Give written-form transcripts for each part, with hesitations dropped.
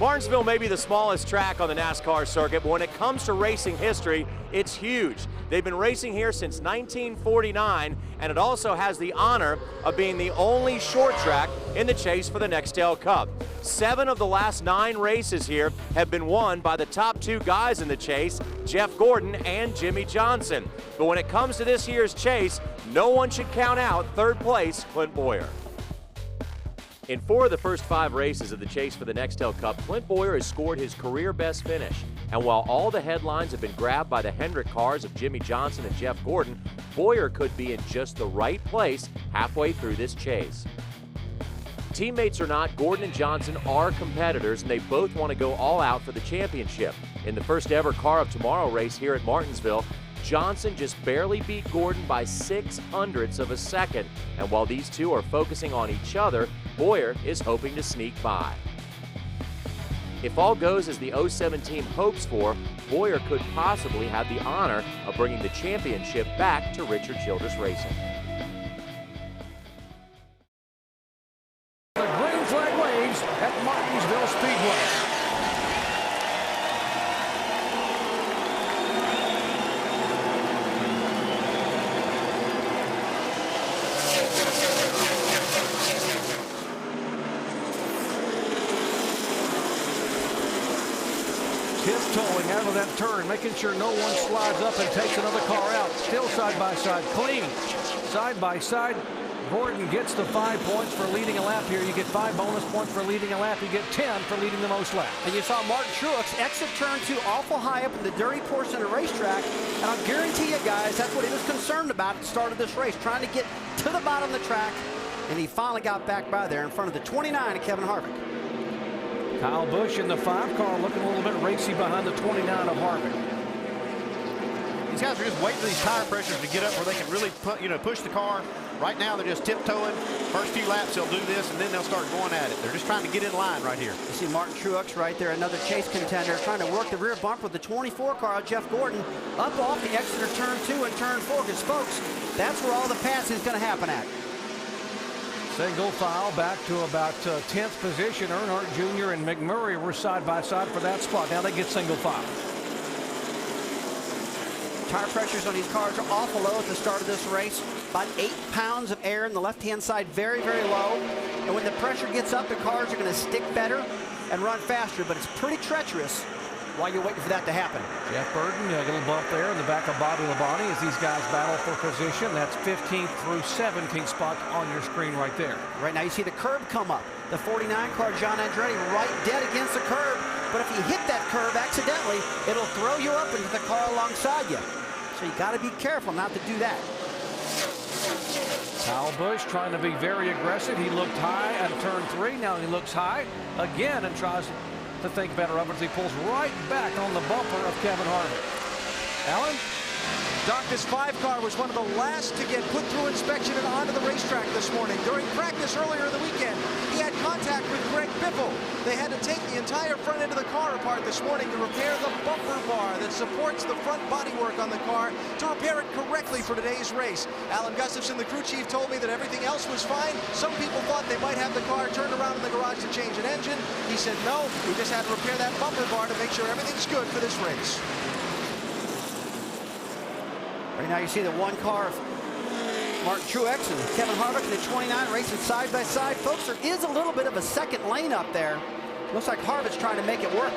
Martinsville may be the smallest track on the NASCAR circuit, but when it comes to racing history, it's huge. They've been racing here since 1949, and it also has the honor of being the only short track in the chase for the Nextel Cup. 7 of the last 9 races here have been won by the top 2 guys in the chase, Jeff Gordon and Jimmie Johnson. But when it comes to this year's chase, no one should count out third place Clint Bowyer. In 4 of the first 5 races of the chase for the Nextel Cup, Clint Bowyer has scored his career best finish. And while all the headlines have been grabbed by the Hendrick cars of Jimmie Johnson and Jeff Gordon, Bowyer could be in just the right place halfway through this chase. Teammates or not, Gordon and Johnson are competitors, and they both want to go all out for the championship. In the first ever Car of Tomorrow race here at Martinsville, Johnson just barely beat Gordon by 0.06 of a second. And while these two are focusing on each other, Bowyer is hoping to sneak by. If all goes as the 07 team hopes for, Bowyer could possibly have the honor of bringing the championship back to Richard Childress Racing. The green flag waves at Martinsville Speedway. Tiptoeing out of that turn, making sure no one slides up and takes another car out. Still side by side, clean. Side by side, Gordon gets the 5 points for leading a lap here. You get 5 bonus points for leading a lap. You get 10 for leading the most laps. And you saw Martin Truex exit turn 2 awful high up in the dirty portion of the racetrack. And I'll guarantee you guys, that's what he was concerned about at the start of this race, trying to get to the bottom of the track. And he finally got back by there in front of the 29 of Kevin Harvick. Kyle Busch in the 5 car looking a little bit racy behind the 29 of Harvick. These guys are just waiting for these tire pressures to get up where they can really push the car. Right now they're just tiptoeing. First few laps they'll do this and then they'll start going at it. They're just trying to get in line right here. You see Martin Truex right there, another chase contender, trying to work the rear bumper with the 24 car of Jeff Gordon up off the exit of turn 2 and turn 4. Because folks, that's where all the passing is going to happen at. Single file back to about 10th position. Earnhardt Jr. and McMurray were side by side for that spot. Now they get single file. Tire pressures on these cars are awful low at the start of this race. About 8 pounds of air in the left-hand side, very, very low. And when the pressure gets up, the cars are going to stick better and run faster. But it's pretty treacherous while you're waiting for that to happen. Jeff Burton going to bump there in the back of Bobby Labonte as these guys battle for position. That's 15th through 17th spot on your screen right there. Right now you see the curb come up. The 49 car, John Andretti, right dead against the curb. But if you hit that curb accidentally, it'll throw you up into the car alongside you. So you got to be careful not to do that. Kyle Busch trying to be very aggressive. He looked high at turn 3. Now he looks high again and tries to think better of it as he pulls right back on the bumper of Kevin Harvick. Alan? Doc, this 5 car was one of the last to get put through inspection and onto the racetrack this morning. During practice earlier in the weekend, he had contact with Greg Biffle. They had to take the entire front end of the car apart this morning to repair the bumper bar that supports the front bodywork on the car to repair it correctly for today's race. Alan Gustafson, the crew chief, told me that everything else was fine. Some people thought they might have the car turned around in the garage to change an engine. He said no, we just had to repair that bumper bar to make sure everything's good for this race. Right now you see the 1 car of Martin Truex and Kevin Harvick in the 29 racing side by side. Folks, there is a little bit of a second lane up there. Looks like Harvick's trying to make it work.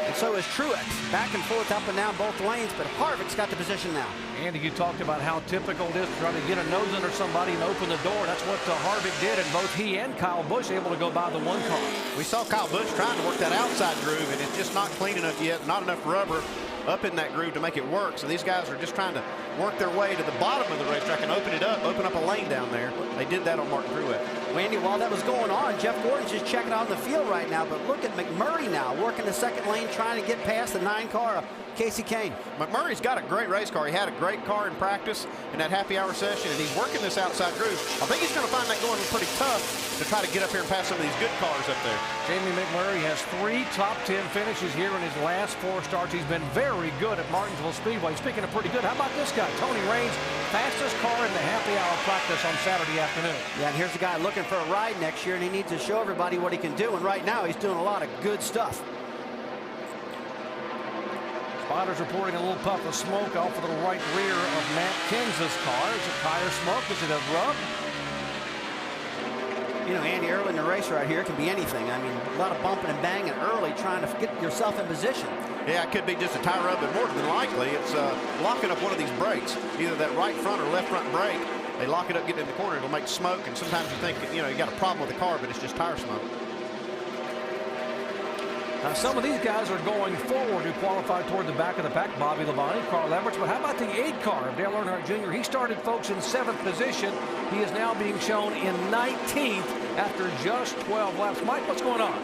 And so is Truex. Back and forth up and down both lanes, but Harvick's got the position now. Andy, you talked about how typical it is to try to get a nose under somebody and open the door. That's what Harvick did, and both he and Kyle Busch able to go by the 1 car. We saw Kyle Busch trying to work that outside groove and it's just not clean enough yet. Not enough rubber up in that groove to make it work. So these guys are just trying to work their way to the bottom of the racetrack and open up a lane down there. They did that on Martin Truex. Randy, while that was going on, Jeff Gordon's just checking out the field right now, but look at McMurray now working the second lane, trying to get past the 9 car of Casey Kane. McMurray's got a great race car. He had a great car in practice in that happy hour session, and he's working this outside groove. I think he's going to find that going pretty tough to try to get up here and pass some of these good cars up there. Jamie McMurray has 3 top 10 finishes here in his last 4 starts. He's been very good at Martinsville Speedway. Speaking of pretty good, how about this guy, Tony Raines, fastest car in the happy hour practice on Saturday afternoon. Yeah, and here's the guy looking looking for a ride next year, and he needs to show everybody what he can do. And right now, he's doing a lot of good stuff. Spotters reporting a little puff of smoke off of the right rear of Matt Kenseth's car. Is it tire smoke? Is it a rub? You know, Andy, early in the race right here, it can be anything. I mean, a lot of bumping and banging early, trying to get yourself in position. Yeah, it could be just a tire rub, but more than likely, it's locking up one of these brakes, either that right front or left front brake. They lock it up, get in the corner, it'll make smoke, and sometimes you think, you know, you got a problem with the car, but it's just tire smoke. Now, some of these guys are going forward who qualified toward the back of the pack. Bobby Labonte, Carl Everett. But how about the 8 car of Dale Earnhardt Jr.? He started, folks, in 7th position. He is now being shown in 19th after just 12 laps. Mike, what's going on?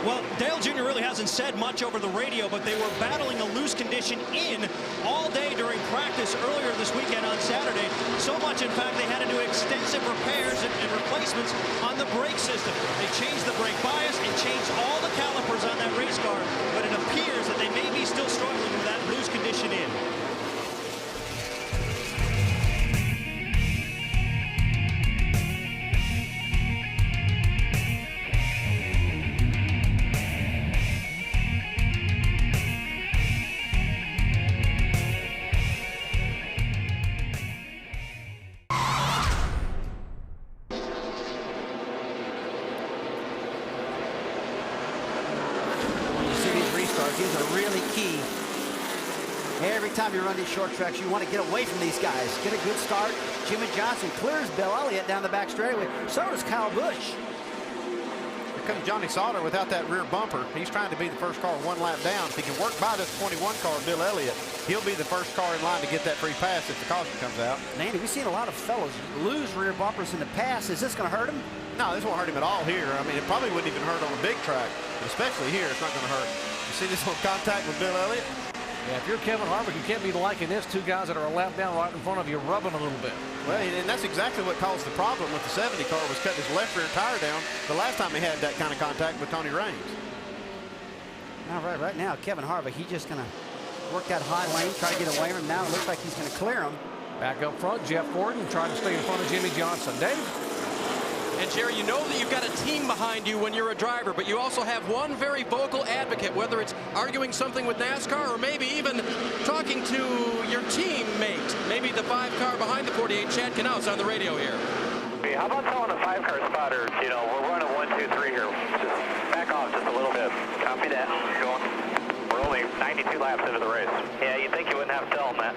Well, Dale Jr. really hasn't said much over the radio, but they were battling a loose condition in all day during practice earlier this weekend on Saturday. So much, in fact, they had to do extensive repairs and replacements on the brake system. They changed the brake bias and changed all the calipers on that race car, but it appears that they may be still struggling with that loose condition in. These are really key. Every time you run these short tracks, you want to get away from these guys. Get a good start. Jimmy Johnson clears Bill Elliott down the back straightaway. So does Kyle Busch. Here comes Johnny Sauter without that rear bumper. He's trying to be the first car 1 lap down. If he can work by this 21 car, Bill Elliott, he'll be the first car in line to get that free pass if the caution comes out. Andy, we've seen a lot of fellas lose rear bumpers in the past. Is this going to hurt him? No, this won't hurt him at all here. I mean, it probably wouldn't even hurt on a big track, but especially here, it's not going to hurt. You see this little contact with Bill Elliott? Yeah, if you're Kevin Harvick, you can't be liking this. 2 guys that are a lap down right in front of you rubbing a little bit. Well, and that's exactly what caused the problem with the 70 car, was cutting his left rear tire down the last time he had that kind of contact with Tony Raines. All right, right now, Kevin Harvick, he's just going to work that high lane, try to get away from him. Now it looks like he's going to clear him. Back up front, Jeff Gordon trying to stay in front of Jimmy Johnson. Dave? And Jerry, you know that you've got a team behind you when you're a driver, but you also have one very vocal advocate, whether it's arguing something with NASCAR or maybe even talking to your teammate, maybe the 5 car behind the 48, Chad Knaus, on the radio here. Hey, how about telling the 5 car spotter, you know, we're running 1, 2, 3 here. Just back off just a little bit. Copy that. Going. We're only 92 laps into the race. Yeah, you'd think you wouldn't have to tell them that.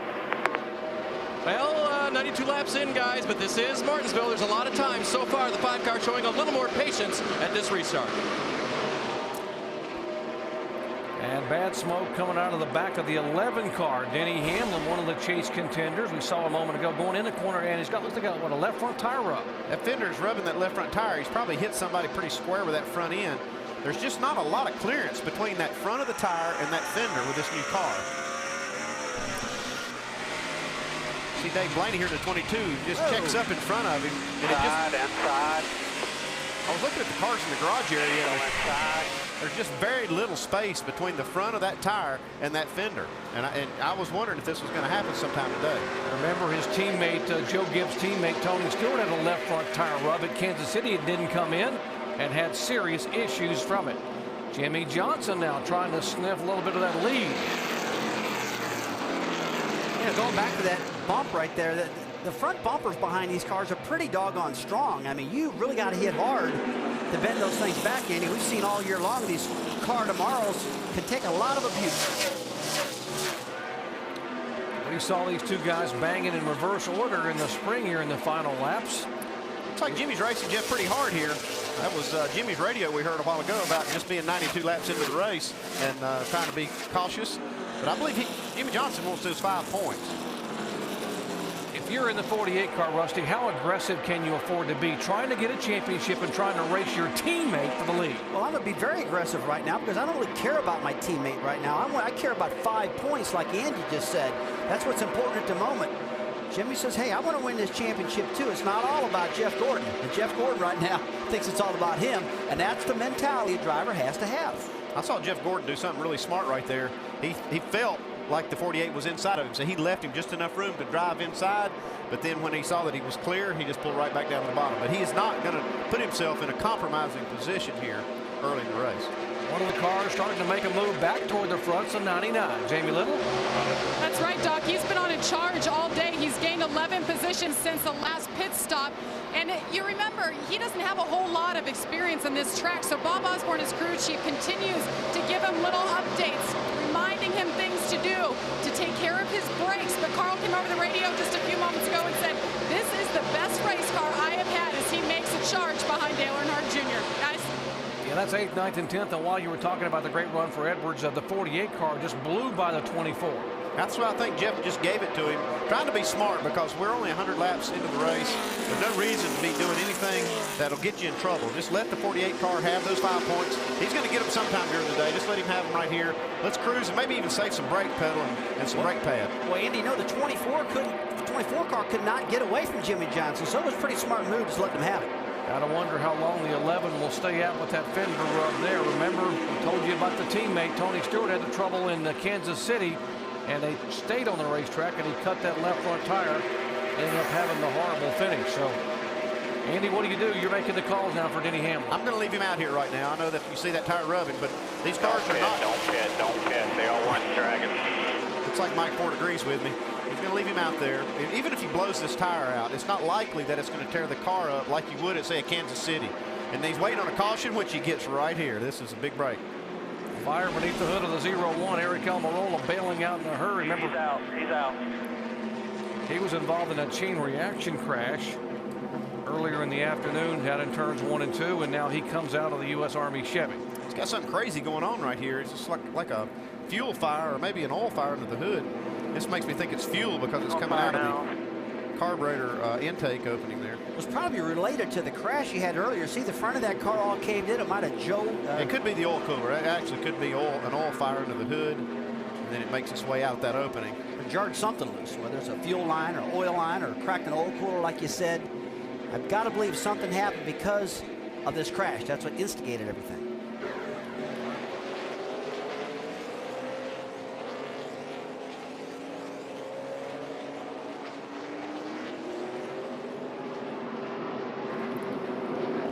Well, 92 laps in, guys, but this is Martinsville. There's a lot of time so far. The 5 car showing a little more patience at this restart. And bad smoke coming out of the back of the 11 car. Denny Hamlin, one of the chase contenders. We saw a moment ago going in the corner, and he's got, looks like a left front tire rub. That fender is rubbing that left front tire. He's probably hit somebody pretty square with that front end. There's just not a lot of clearance between that front of the tire and that fender with this new car. See Dave Blaney here to 22, just checks up in front of him. And Side and side. I was looking at the cars in the garage area. There's just very little space between the front of that tire and that fender. And I was wondering if this was going to happen sometime today. Remember his teammate, Joe Gibbs' teammate, Tony Stewart, had a left front tire rub at Kansas City. It didn't come in and had serious issues from it. Jimmy Johnson now trying to sniff a little bit of that lead. Yeah, going back to that bump right there, the front bumpers behind these cars are pretty doggone strong. I mean, you really got to hit hard to bend those things back, Andy. We've seen all year long these car tomorrows can take a lot of abuse. We saw these 2 guys banging in reverse order in the spring here in the final laps. Looks like Jimmy's racing Jeff pretty hard here. That was Jimmy's radio we heard a while ago about just being 92 laps into the race and trying to be cautious. But I believe Jimmy Johnson wants those 5 points. If you're in the 48 car, Rusty, how aggressive can you afford to be trying to get a championship and trying to race your teammate for the lead? Well, I'm going to be very aggressive right now because I don't really care about my teammate right now. I care about 5 points like Andy just said. That's what's important at the moment. Jimmy says, hey, I want to win this championship too. It's not all about Jeff Gordon. And Jeff Gordon right now thinks it's all about him. And that's the mentality a driver has to have. I saw Jeff Gordon do something really smart right there. He felt like the 48 was inside of him. So he left him just enough room to drive inside. But then when he saw that he was clear, he just pulled right back down to the bottom. But he is not going to put himself in a compromising position here early in the race. One of the cars starting to make a move back toward the front, so 99. Jamie Little. That's right, Doc. He's been on a charge all day. He's gained 11 positions since the last pit stop. And you remember, he doesn't have a whole lot of experience on this track, so Bob Osborne, his crew chief, continues to give him little updates, reminding him things to do to take care of his brakes. But Carl came over the radio just a few moments ago and said, this is the best race car I have had as he makes a charge behind Dale Earnhardt Jr. Guys? Yeah, that's 8th, 9th, and 10th. And while you were talking about the great run for Edwards, the 48 car just blew by the 24. That's why I think Jeff just gave it to him, trying to be smart, because we're only 100 laps into the race. There's no reason to be doing anything that'll get you in trouble. Just let the 48 car have those 5 points. He's going to get them sometime during the day. Just let him have them right here. Let's cruise and maybe even save some brake pedal and some brake pad. Well, Andy, you know, the 24 car could not get away from Jimmy Johnson, so it was a pretty smart move. Just let them have it. Gotta wonder how long the 11 will stay out with that fender rub there. Remember, I told you about the teammate. Tony Stewart had the trouble in Kansas City, and they stayed on the racetrack, and he cut that left front tire, ended up having the horrible finish. So, Andy, what do? You're making the calls now for Denny Hamlin. I'm going to leave him out here right now. I know that you see that tire rubbing, but these cars are not. Don't pit. They all want dragon. Looks like Mike Ford agrees with me. He's going to leave him out there. And even if he blows this tire out, it's not likely that it's going to tear the car up like you would at, say, a Kansas City. And he's waiting on a caution, which he gets right here. This is a big break. Fire beneath the hood of the 01. Eric Almirola bailing out in a hurry. Remember, He's out. he was involved in a chain reaction crash earlier in the afternoon, had in turns 1 and 2, and now he comes out of the U.S. Army Chevy. It's got something crazy going on right here. It's just like a fuel fire or maybe an oil fire under the hood. This makes me think it's fuel because it's coming out of the carburetor intake opening there. It was probably related to the crash he had earlier. See, the front of that car all caved in. It might have it could be the oil cooler. It actually could be an oil fire under the hood, and then it makes its way out that opening. Or jarred something loose, whether it's a fuel line or oil line or cracked an oil cooler, like you said. I've got to believe something happened because of this crash. That's what instigated everything.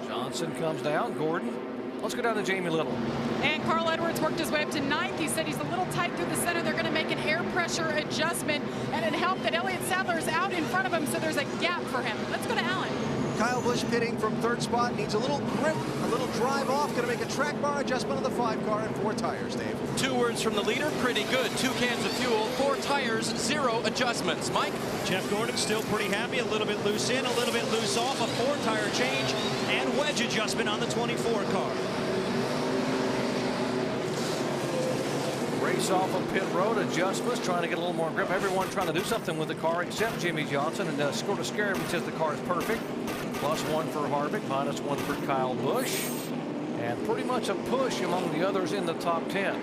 Johnson comes down. Gordon. Let's go down to Jamie Little. And Carl Edwards worked his way up to 9th. He said he's a little tight through the center. They're going to make an air pressure adjustment, and it helped that Elliott Sadler is out in front of him, so there's a gap for him. Let's go to Allen. Kyle Busch pitting from 3rd spot, needs a little grip, a little drive off, going to make a track bar adjustment on the 5 car and 4 tires, Dave. 2 words from the leader, pretty good. 2 cans of fuel, 4 tires, 0 adjustments. Mike? Jeff Gordon still pretty happy. A little bit loose in, a little bit loose off. A 4 tire change and wedge adjustment on the 24 car. Race off of pit road adjustments, trying to get a little more grip. Everyone trying to do something with the car except Jimmy Johnson, and scored a scare when he says the car is perfect. +1 for Harvick, -1 for Kyle Busch, and pretty much a push among the others in the top 10.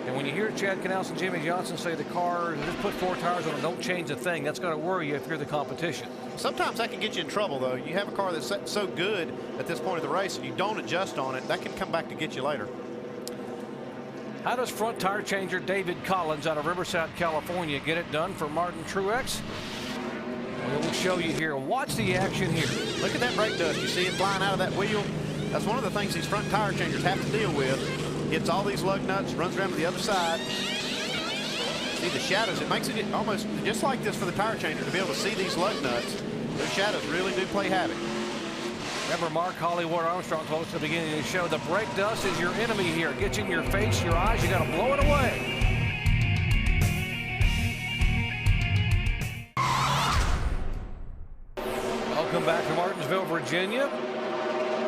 And when you hear Chad Knaus and Jimmy Johnson say the car, just put 4 tires on it, don't change a thing, that's going to worry you if you're the competition. Sometimes that can get you in trouble, though. You have a car that's so good at this point of the race, and you don't adjust on it, that can come back to get you later. How does front tire changer David Collins out of Riverside, California get it done for Martin Truex? We'll show you here. Watch the action here. Look at that brake dust. You see it flying out of that wheel? That's one of the things these front tire changers have to deal with. Hits all these lug nuts, runs around to the other side. See the shadows. It makes it almost just like this for the tire changer to be able to see these lug nuts. Those shadows really do play havoc. Remember, Mark Hollywood Armstrong told us at the beginning of the show, the brake dust is your enemy here. It gets in your face, your eyes, you got to blow it away. Welcome back to Martinsville, Virginia.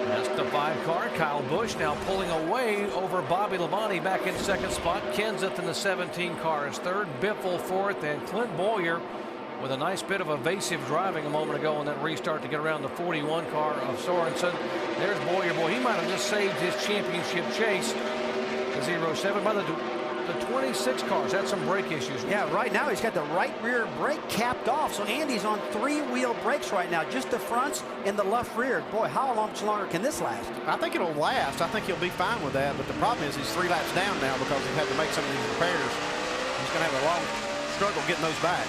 That's the 5 car. Kyle Busch now pulling away over Bobby Labonte back in 2nd spot. Kenseth in the 17 car is 3rd. Biffle 4th, and Clint Bowyer with a nice bit of evasive driving a moment ago on that restart to get around the 41 car of Sorensen. There's Bowyer. Boy, he might have just saved his championship chase. The 07. By the 26 cars had some brake issues. Yeah, right now he's got the right rear brake capped off. So Andy's on 3-wheel brakes right now, just the fronts and the left rear. Boy, how much longer can this last? I think it'll last. I think he'll be fine with that. But the problem is he's 3 laps down now because he had to make some of these repairs. he's going to have a long struggle getting those back.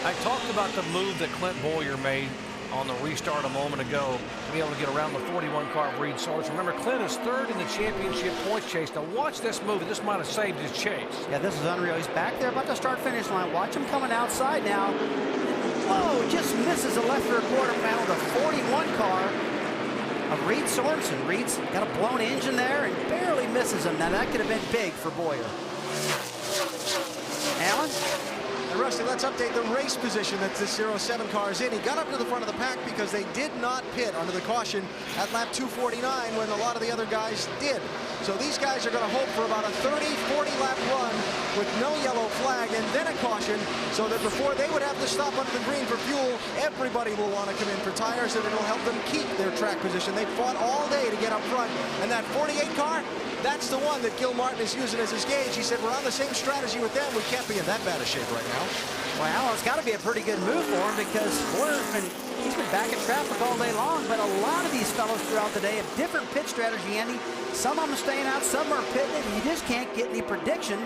I talked about the move that Clint Boyer made on the restart a moment ago to be able to get around the 41 car of Reed Sorensen. Remember, Clint is third in the championship points chase. Now watch this move. This might have saved his chase. Yeah, this is unreal. He's back there about to start-finish line. Watch him coming outside now. Whoa, just misses a left rear quarter panel. The 41 car of Reed Sorensen. Reed's got a blown engine there and barely misses him. Now that could have been big for Boyer. Alan? And Rusty, let's update the race position that this 07 car is in. He got up to the front of the pack because they did not pit under the caution at lap 249 when a lot of the other guys did. So these guys are going to hope for about a 30, 40 lap run with no yellow flag and then a caution, so that before they would have to stop under the green for fuel, everybody will want to come in for tires, and it'll help them keep their track position. They fought all day to get up front, and that 48 car, that's the one that Gil Martin is using as his gauge. He said, we're on the same strategy with them. We can't be in that bad a shape right now. Well, it's got to be a pretty good move for him because he's been back in traffic all day long, but a lot of these fellows throughout the day have different pit strategy, Andy. Some of them are staying out, some are pitting, and you just can't get any prediction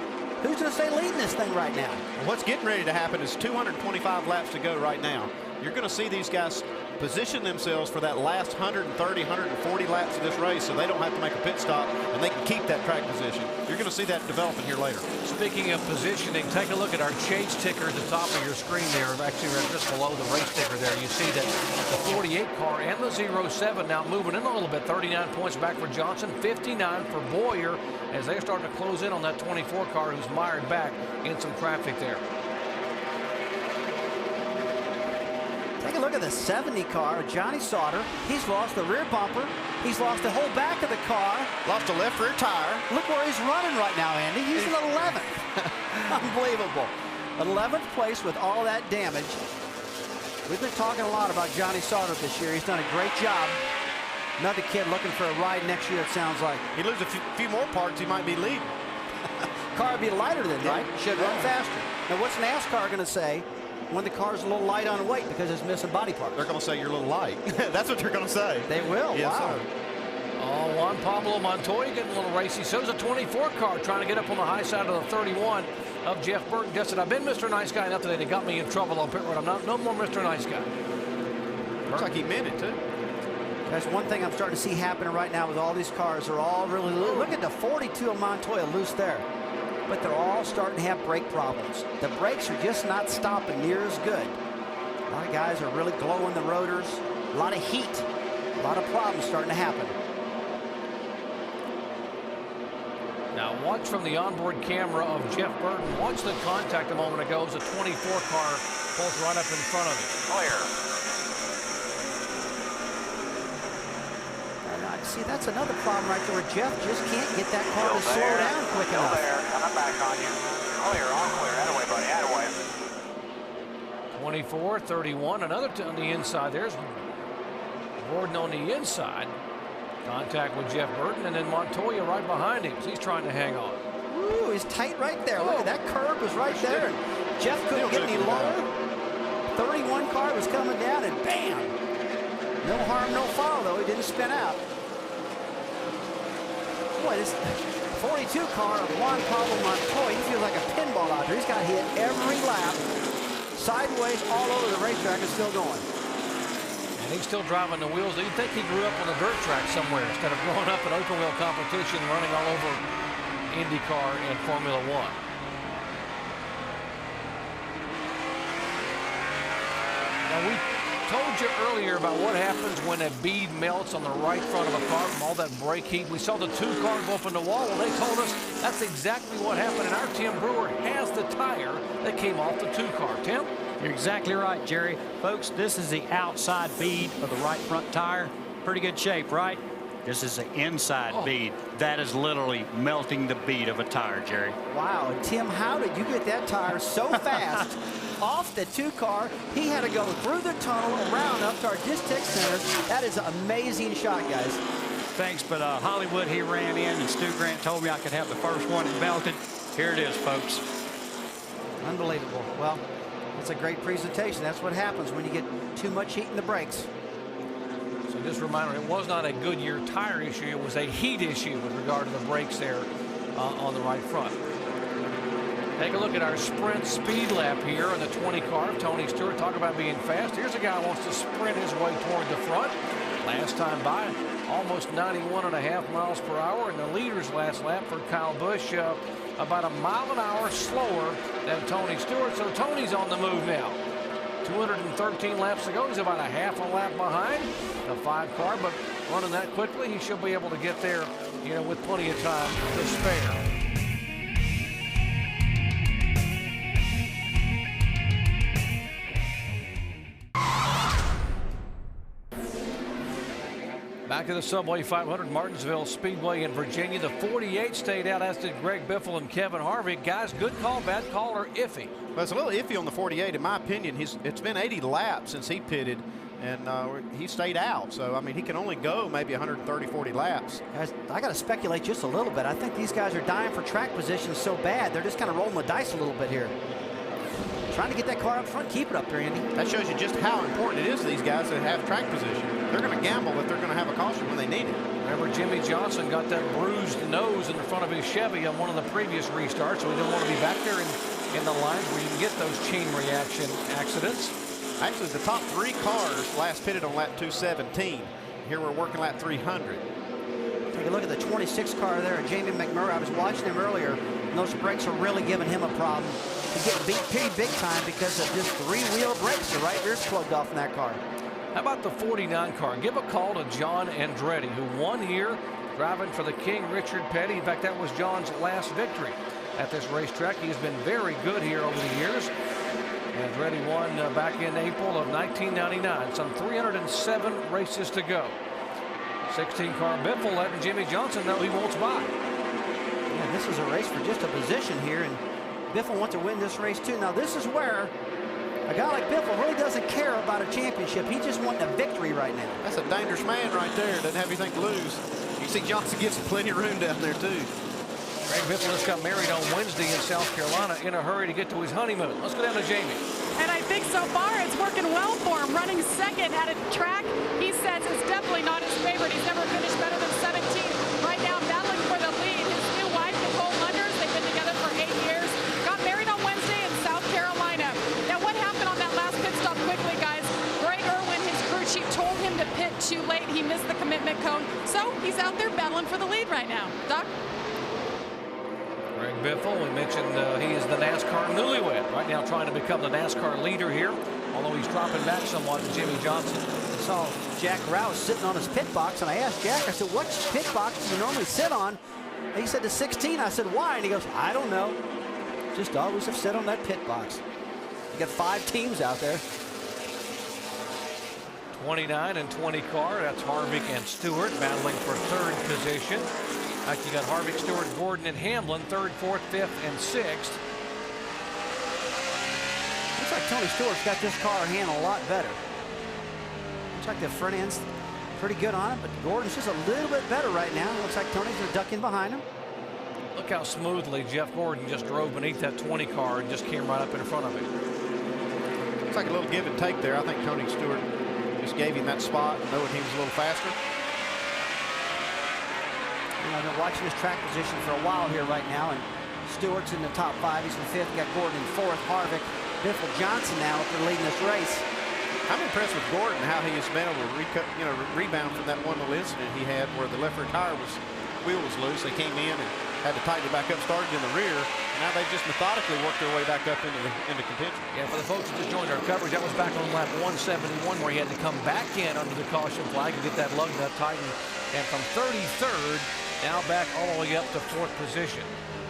who's going to stay leading this thing right now. What's getting ready to happen is 225 laps to go right now. You're going to see these guys position themselves for that last 130, 140 laps of this race so they don't have to make a pit stop and they can keep that track position. You're going to see that developing here later. Speaking of positioning, take a look at our chase ticker at the top of your screen there. Actually, right just below the race ticker there, you see that the 48 car and the 07 now moving in a little bit. 39 points back for Johnson, 59 for Boyer as they're starting to close in on that 24 car who's mired back in some traffic there. Take a look at the 70 car, Johnny Sauter. He's lost the rear bumper. He's lost the whole back of the car. Lost a left rear tire. Look where he's running right now, Andy. He's in 11th. Unbelievable. 11th place with all that damage. We've been talking a lot about Johnny Sauter this year. He's done a great job. Another kid looking for a ride next year, it sounds like. He loses a few more parts, he might be leading. Car would be lighter than, right? Should run faster. Now, what's NASCAR going to say when the car's a little light on weight because it's missing body parts? They're going to say you're a little light. That's what they're going to say. They will. Yes, wow. sir. Oh, Juan Pablo Montoya getting a little racy. So's a 24 car trying to get up on the high side of the 31 of Jeff Burton. Just said, I've been Mr. Nice Guy enough today. They got me in trouble on pit road. I'm not no more Mr. Nice Guy. Looks like he meant it, too. That's one thing I'm starting to see happening right now with all these cars. They're all really loose. Look at the 42 of Montoya loose there. But they're all starting to have brake problems. The brakes are just not stopping near as good. A lot of guys are really glowing the rotors. A lot of heat. A lot of problems starting to happen. Now watch from the onboard camera of Jeff Burton. Watch the contact a moment ago as a 24 car pulls right up in front of him. Clear. See, that's another problem right there where Jeff just can't get that car to slow down quick enough. There. Coming back on you. Clear, all clear. Atta way, buddy. Atta way. 24, 31, another on the inside. There's Gordon on the inside. Contact with Jeff Burton, and then Montoya right behind him. He's trying to hang on. Ooh, he's tight right there. Look at that curve was right there. And Jeff couldn't get any lower. 31 car was coming down, and bam. No harm, no foul, though. He didn't spin out. Boy, this 42 car of Juan Pablo Montoya, he feels like a pinball out there. He's got hit every lap, sideways all over the racetrack, and still going. And he's still driving the wheels. You'd think he grew up on a dirt track somewhere instead of growing up in open wheel competition, running all over IndyCar and Formula One. Now, we told you earlier about what happens when a bead melts on the right front of a car from all that brake heat. We saw the 2 car go up in the wall. Well, they told us that's exactly what happened, and our Tim Brewer has the tire that came off the 2 car. Tim? You're exactly right, Jerry. Folks, this is the outside bead of the right front tire. Pretty good shape, right? This is the inside bead. That is literally melting the bead of a tire, Jerry. Wow, and Tim, how did you get that tire so fast off the 2 car? He had to go through the tunnel, around up to our Distech Center. That is an amazing shot, guys. Thanks, but Hollywood, he ran in, and Stu Grant told me I could have the first one and melted. Here it is, folks. Unbelievable. Well, it's a great presentation. That's what happens when you get too much heat in the brakes. So just a reminder, it was not a Goodyear tire issue. It was a heat issue with regard to the brakes there on the right front. Take a look at our sprint speed lap here in the 20 car. Tony Stewart, talk about being fast. Here's a guy who wants to sprint his way toward the front. Last time by, almost 91.5 miles per hour. And the leader's last lap for Kyle Busch, about 1 mile an hour slower than Tony Stewart. So Tony's on the move now. 213 laps to go. He's about a half a lap behind the 5 car, but running that quickly, he should be able to get there, with plenty of time to spare. Back to the Subway 500, Martinsville Speedway in Virginia. The 48 stayed out, as did Greg Biffle and Kevin Harvick. Guys, good call, bad call, or iffy? Well, it's a little iffy on the 48, in my opinion. It's been 80 laps since he pitted, and he stayed out. So, I mean, he can only go maybe 130, 40 laps. Guys, I got to speculate just a little bit. I think these guys are dying for track position so bad. They're just kind of rolling the dice a little bit here. Trying to get that car up front, keep it up there, Andy. That shows you just how important it is to these guys that have track position. They're going to gamble that they're going to have a caution when they need it. Remember, Jimmy Johnson got that bruised nose in the front of his Chevy on one of the previous restarts, so we don't want to be back there in the lines where you can get those chain reaction accidents. Actually, the top 3 cars last pitted on lap 217. Here we're working lap 300. Take a look at the 26 car there, Jamie McMurray. I was watching him earlier, and those brakes are really giving him a problem. He's getting beat pretty big time because of just 3-wheel brakes. The right rear's plugged off in that car. How about the 49 car? Give a call to John Andretti, who won here driving for the King Richard Petty. In fact, that was John's last victory at this racetrack. He has been very good here over the years. Andretti won back in April of 1999. Some 307 races to go. 16-car Biffle letting Jimmy Johnson know he wants by. Yeah, this is a race for just a position here, and Biffle wants to win this race too. Now, this is where a guy like Biffle really doesn't care about a championship. He's just wanting a victory right now. That's a dangerous man right there. Doesn't have anything to lose. You see Johnson gets plenty of room down there, too. Greg Biffle just got married on Wednesday in South Carolina in a hurry to get to his honeymoon. Let's go down to Jamie. And I think so far it's working well for him. Running second at a track he says is definitely not his favorite. He's never finished better than 17. Right now battling for the lead. His new wife, Nicole Lunders, they've been together for 8 years. Got married on Wednesday in South Carolina. Now what happened on that last pit stop quickly, guys? Greg Irwin, his crew chief, told him to pit too late. He missed the commitment cone. So he's out there battling for the lead right now. Doc? Greg Biffle, we mentioned he is the NASCAR newlywed. Right now trying to become the NASCAR leader here, although he's dropping back somewhat to Jimmy Johnson. I saw Jack Rouse sitting on his pit box, and I asked Jack, I said, what pit box do you normally sit on? And he said the 16. I said, why? And he goes, I don't know. Just always have sit on that pit box. You got 5 teams out there. 29 and 20 car, that's Harvick and Stewart battling for 3rd position. You got Harvick, Stewart, Gordon, and Hamlin, 3rd, 4th, 5th, and 6th. Looks like Tony Stewart's got this car handled a lot better. Looks like the front end's pretty good on it, but Gordon's just a little bit better right now. Looks like Tony's ducking behind him. Look how smoothly Jeff Gordon just drove beneath that 20 car and just came right up in front of him. Looks like a little give and take there. I think Tony Stewart just gave him that spot, knowing he was a little faster. I've been watching his track position for a while here right now, and Stewart's in the top 5. He's in 5th. You got Gordon in 4th. Harvick, Biffle, Johnson now up there leading this race. I'm impressed with Gordon, how he has been able to rebound from that one little incident he had where the left rear tire wheel was loose. They came in and had to tighten it back up, started in the rear. Now they've just methodically worked their way back up into contention. Yeah, for the folks who just joined our coverage, that was back on lap 171 where he had to come back in under the caution flag to get that lug nut tightened. And from 33rd, now back all the way up to 4th position.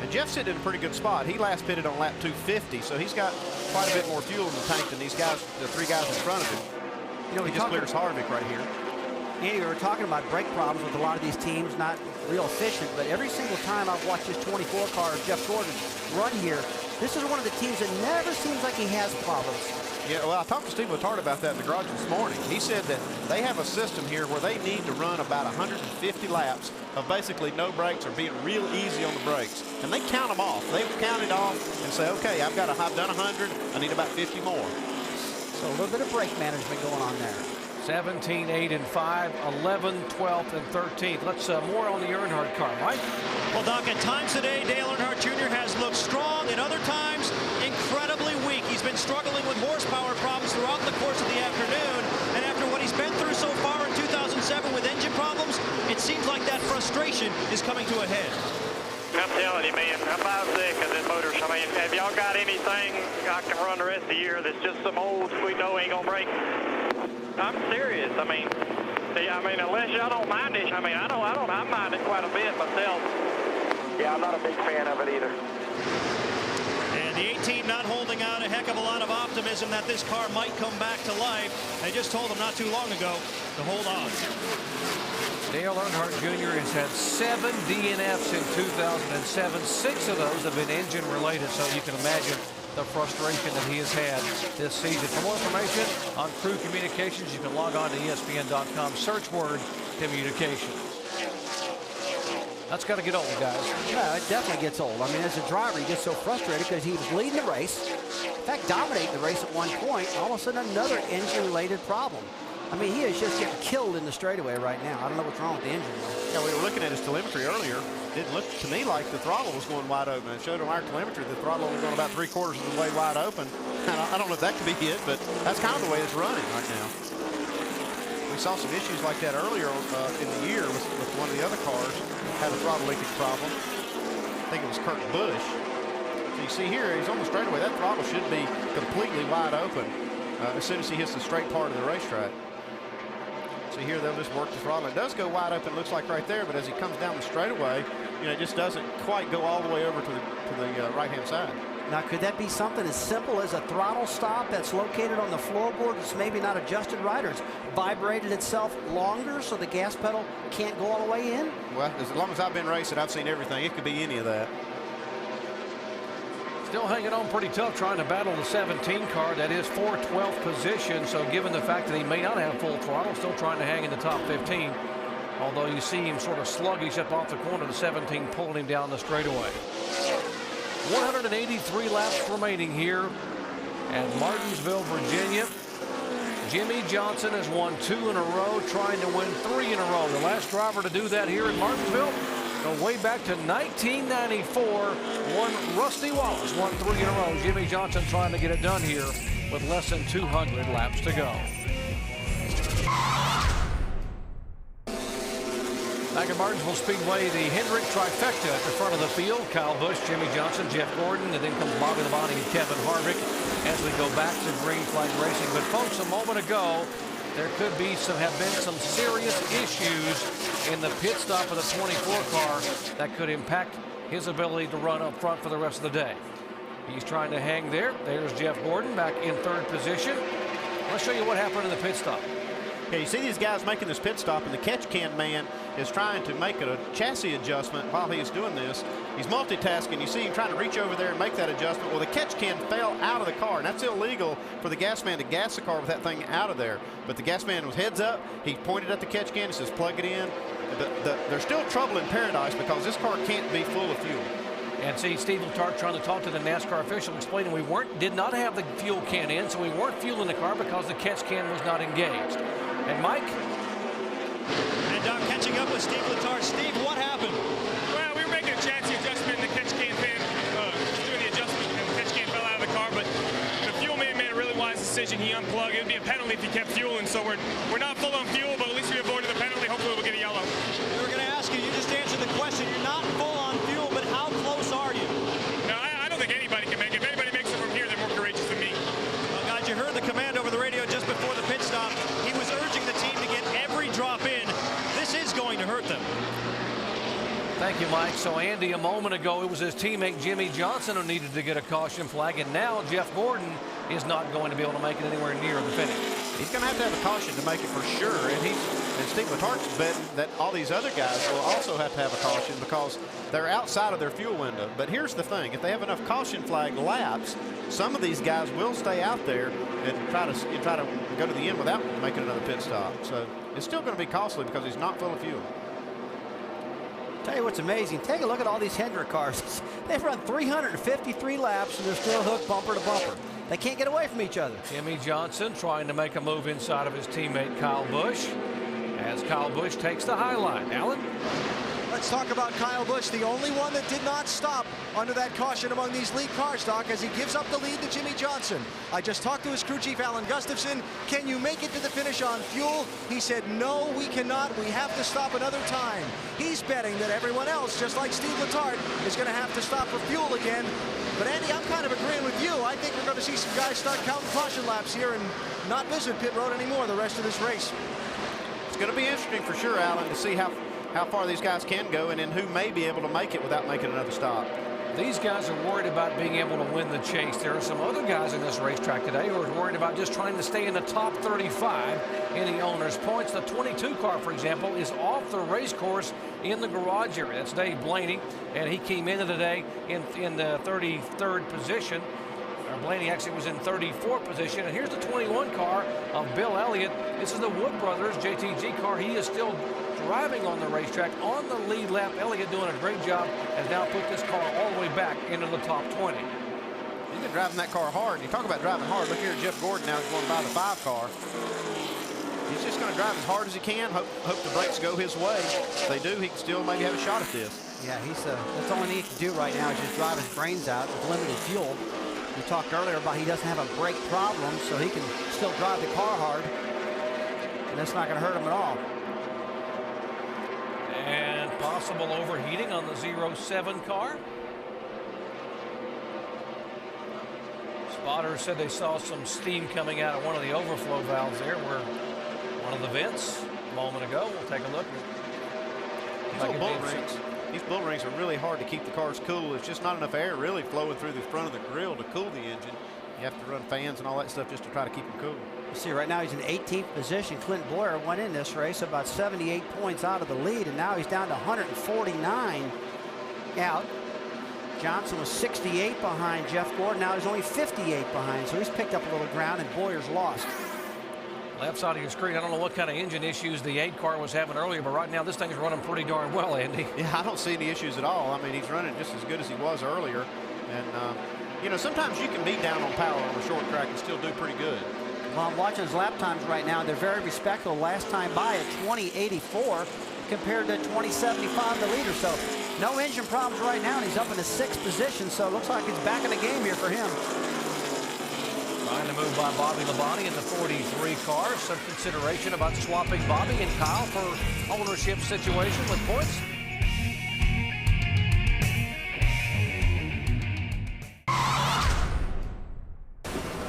And Jeff's sitting in a pretty good spot. He last pitted on lap 250, so he's got quite a bit more fuel in the tank than these guys, the 3 guys in front of him. You know, he just clears Harvick right here. Andy, we were talking about brake problems with a lot of these teams, not real efficient, but every single time I've watched this 24 car, Jeff Gordon, run here, this is one of the teams that never seems like he has problems. Yeah, well, I talked to Steve Letard about that in the garage this morning. He said that they have a system here where they need to run about 150 laps of basically no brakes or being real easy on the brakes. And they count them off. They count it off and say, okay, I've done 100. I need about 50 more. So a little bit of brake management going on there. 17, 8, and 5, 11, 12th, and 13th. Let's more on the Earnhardt car, Mike. Well, Doc, at times today, Dale Earnhardt Jr. has looked strong, and other times incredibly weak. He's been struggling with horsepower problems throughout the course of the afternoon, and after what he's been through so far in 2007 with engine problems, it seems like that frustration is coming to a head. I'm telling you, man, I'm about sick of this motors. I mean, have y'all got anything I can run the rest of the year that's just some old we know ain't gonna break? I'm serious. I mean, unless y'all don't mind this, I mind it quite a bit myself. Yeah, I'm not a big fan of it either. And the 18 not holding out a heck of a lot of optimism that this car might come back to life. They just told him not too long ago to hold on. Dale Earnhardt Jr. has had 7 DNFs in 2007. 6 of those have been engine related, so you can imagine the frustration that he has had this season. For more information on crew communications, you can log on to ESPN.com, search word communication. That's got to get old, guys. Yeah, it definitely gets old. I mean, as a driver, you get so frustrated because he was leading the race, in fact, dominating the race at one point. All of a sudden, another engine-related problem. I mean, he is just getting killed in the straightaway right now. I don't know what's wrong with the engine, though. Yeah, we were looking at his telemetry earlier. It looked to me like the throttle was going wide open. It showed on our telemetry the throttle was going about 3/4 of the way wide open. I don't know if that could be it, but that's kind of the way it's running right now. We saw some issues like that earlier in the year with one of the other cars. Had a throttle leakage problem. I think it was Kurt Busch. So you see here, he's on the straightaway. That throttle should be completely wide open as soon as he hits the straight part of the racetrack. So here they'll just work the throttle. It does go wide open, it looks like right there, but as he comes down the straightaway, it just doesn't quite go all the way over to the right-hand side. Now, could that be something as simple as a throttle stop that's located on the floorboard that's maybe not adjusted right, or it's vibrated itself longer so the gas pedal can't go all the way in? Well, as long as I've been racing, I've seen everything. It could be any of that. Still hanging on pretty tough, trying to battle the 17 car. That is for 12th position. So given the fact that he may not have full throttle, still trying to hang in the top 15. Although you see him sort of sluggish up off the corner, the 17 pulling him down the straightaway. 183 laps remaining here at Martinsville, Virginia. Jimmy Johnson has won 2 in a row, trying to win 3 in a row. The last driver to do that here in Martinsville, go way back to 1994. Rusty Wallace won 3 in a row. Jimmy Johnson trying to get it done here with less than 200 laps to go. Back at Martinsville Speedway, the Hendrick trifecta at the front of the field. Kyle Busch, Jimmy Johnson, Jeff Gordon, and then comes Bobby Labonte and Kevin Harvick as we go back to green flag racing. But folks, a moment ago, there have been some serious issues in the pit stop of the 24 car that could impact his ability to run up front for the rest of the day. He's trying to hang there. There's Jeff Gordon back in 3rd position. Let's show you what happened in the pit stop. Yeah, you see these guys making this pit stop, and the catch can man is trying to make a chassis adjustment while he is doing this. He's multitasking. You see him trying to reach over there and make that adjustment. Well, the catch can fell out of the car, and that's illegal for the gas man to gas the car with that thing out of there. But the gas man was heads up. He pointed at the catch can and says, plug it in. There's still trouble in paradise because this car can't be full of fuel. And see Steve Letarte trying to talk to the NASCAR official, explaining we did not have the fuel can in, so we weren't fueling the car because the catch can was not engaged. And Mike? And Doc catching up with Steve Letarte. Steve, what happened? Well, we were making a chassis adjustment, and the catch can fan doing the adjustment, and the catch can fell out of the car. But the fuel man made a really wise decision. He unplugged. It would be a penalty if he kept fueling. So we're not full on fuel, but at least we avoided the penalty. Hopefully, we'll get a yellow. We were going to ask you. You just answered the question. You're not full on fuel, but how close are you? No, I don't think anybody can make it. If anybody makes it from here, they're more courageous than me. Well, guys, you heard the command over the radio just before the pit stop. He was urging the team to get every drop in. This is going to hurt them. Thank you, Mike. So, Andy, a moment ago, it was his teammate Jimmy Johnson who needed to get a caution flag, and now Jeff Gordon is not going to be able to make it anywhere near the finish. He's going to have a caution to make it for sure, and Steve Letarte's betting that all these other guys will also have to have a caution because they're outside of their fuel window. But here's the thing: if they have enough caution flag laps, some of these guys will stay out there and try to go to the end without making another pit stop. So it's still going to be costly because he's not full of fuel. Tell you what's amazing. Take a look at all these Hendrick cars. They've run 353 laps and they're still hooked bumper to bumper. They can't get away from each other. Jimmy Johnson trying to make a move inside of his teammate Kyle Busch as Kyle Busch takes the high line. Alan? Let's talk about Kyle Busch, the only one that did not stop under that caution among these lead cars, Doc, as he gives up the lead to Jimmy Johnson. I just talked to his crew chief, Alan Gustafson. Can you make it to the finish on fuel? He said, no, we cannot. We have to stop another time. He's betting that everyone else, just like Steve Letarte, is going to have to stop for fuel again. But Andy, I'm kind of agreeing with you. I think we're going to see some guys start counting caution laps here and not visit pit road anymore the rest of this race. It's going to be interesting for sure, Alan, to see how far these guys can go and then who may be able to make it without making another stop. These guys are worried about being able to win the chase. There are some other guys in this racetrack today who are worried about just trying to stay in the top 35 in the owner's points. The 22 car, for example, is off the race course in the garage area. That's Dave Blaney, and he came into today in the 33rd position. Blaney actually was in 34th position. And here's the 21 car of Bill Elliott. This is the Wood Brothers JTG car. He is still driving on the racetrack on the lead lap. Elliott doing a great job, has now put this car all the way back into the top 20. He's been driving that car hard. You talk about driving hard. Look here at Jeff Gordon now. He's going by the 5 car. He's just going to drive as hard as he can. Hope the brakes go his way. If they do, he can still maybe have a shot at this. Yeah, that's the only thing he can do right now is just drive his brains out with limited fuel. We talked earlier about he doesn't have a brake problem, so he can still drive the car hard. And that's not going to hurt him at all. And possible overheating on the 07 car. Spotters said they saw some steam coming out of one of the overflow valves there, where one of the vents a moment ago. We'll take a look. These bull rings are really hard to keep the cars cool. There's just not enough air really flowing through the front of the grill to cool the engine. You have to run fans and all that stuff just to try to keep them cool. You see right now he's in 18th position. Clint Boyer went in this race about 78 points out of the lead, and now he's down to 149 out. Johnson was 68 behind Jeff Gordon. Now he's only 58 behind, so he's picked up a little ground, and Boyer's lost. Left side of your screen, I don't know what kind of engine issues the 8 car was having earlier, but right now this thing's running pretty darn well, Andy. Yeah, I don't see any issues at all. I mean, he's running just as good as he was earlier. And, you know, sometimes you can be down on power on a short track and still do pretty good. Well, I'm watching his lap times right now. They're very respectable. Last time by at 2084 compared to 2075, the leader. So no engine problems right now, and he's up in the 6th position. So it looks like he's back in the game here for him. Trying to move by Bobby Labonte in the 43 car. Some consideration about swapping Bobby and Kyle for ownership situation with points.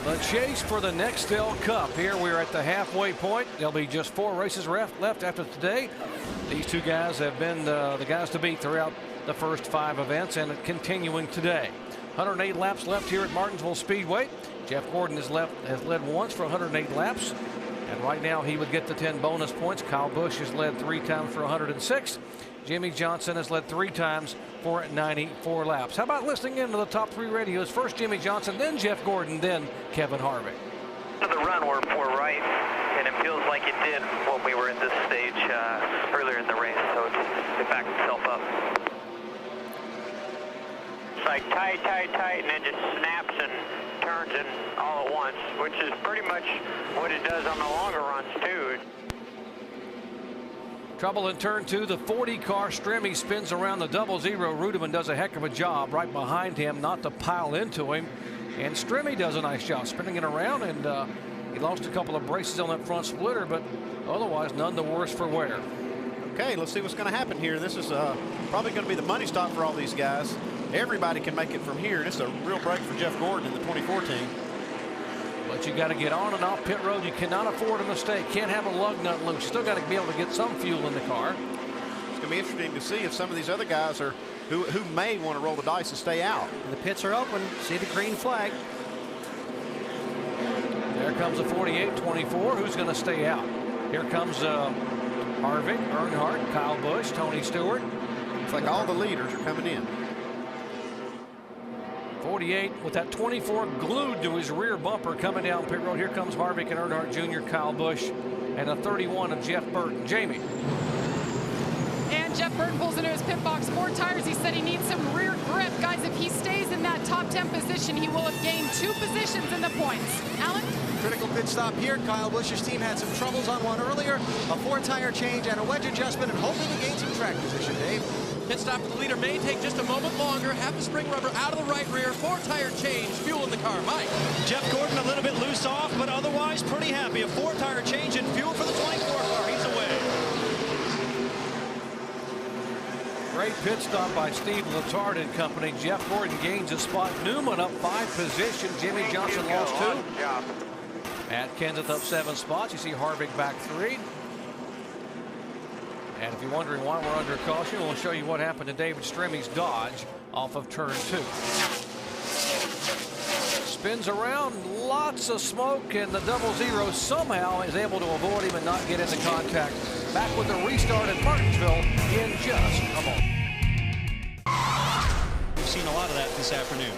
The chase for the Nextel Cup. Here we're at the halfway point. There'll be just 4 races left after today. These 2 guys have been the guys to beat throughout the first 5 events, and continuing today. 108 laps left here at Martinsville Speedway. Jeff Gordon has led once for 108 laps, and right now he would get the 10 bonus points. Kyle Busch has led 3 times for 106. Jimmy Johnson has led 3 times for 94 laps. How about listening into the top 3 radios? First Jimmy Johnson, then Jeff Gordon, then Kevin Harvick. The run we're right, and it feels like it did when we were at this stage earlier in the race, so it backed itself up. It's like tight, and then just snaps and turns in all at once, which is pretty much what it does on the longer runs too. Trouble in turn 2, the 40 car. Stremme spins around the 00. Rudeman does a heck of a job right behind him not to pile into him. And Stremme does a nice job spinning it around, and he lost a couple of braces on that front splitter, but otherwise none the worse for wear. Okay, let's see what's going to happen here. This is probably going to be the money stop for all these guys. Everybody can make it from here. This is a real break for Jeff Gordon in the 2014. But you got to get on and off pit road. You cannot afford a mistake. Can't have a lug nut loose. You still got to be able to get some fuel in the car. It's going to be interesting to see if some of these other guys are who may want to roll the dice and stay out. The pits are open. See the green flag. There comes a 48-24. Who's going to stay out? Here comes Harvick, Earnhardt, Kyle Busch, Tony Stewart. It's like all the leaders are coming in. 48 with that 24 glued to his rear bumper coming down pit road. Here comes Harvick and Earnhardt Jr., Kyle Busch, and a 31 of Jeff Burton. Jamie. And Jeff Burton pulls into his pit box, 4 tires. He said he needs some rear grip. Guys, if he stays in that top 10 position, he will have gained 2 positions in the points. Alan? Critical pit stop here. Kyle Busch's team had some troubles on one earlier. A 4-tire change and a wedge adjustment, and hoping to gain some track position, Dave. Pit stop for the leader may take just a moment longer. Half the spring rubber out of the right rear. 4-tire change. Fuel in the car. Mike. Jeff Gordon a little bit loose off, but otherwise pretty happy. A 4-tire change and fuel for the 24 car. He's away. Great pit stop by Steve Letard and company. Jeff Gordon gains a spot. Newman up 5 positions. Jimmy Johnson lost 2. Matt Kenseth up 7 spots. You see Harvick back 3. And if you're wondering why we're under caution, we'll show you what happened to David Stremmy's Dodge off of turn 2. Spins around, lots of smoke, and the 00 somehow is able to avoid him and not get into contact. Back with the restart at Martinsville in just a moment. We've seen a lot of that this afternoon.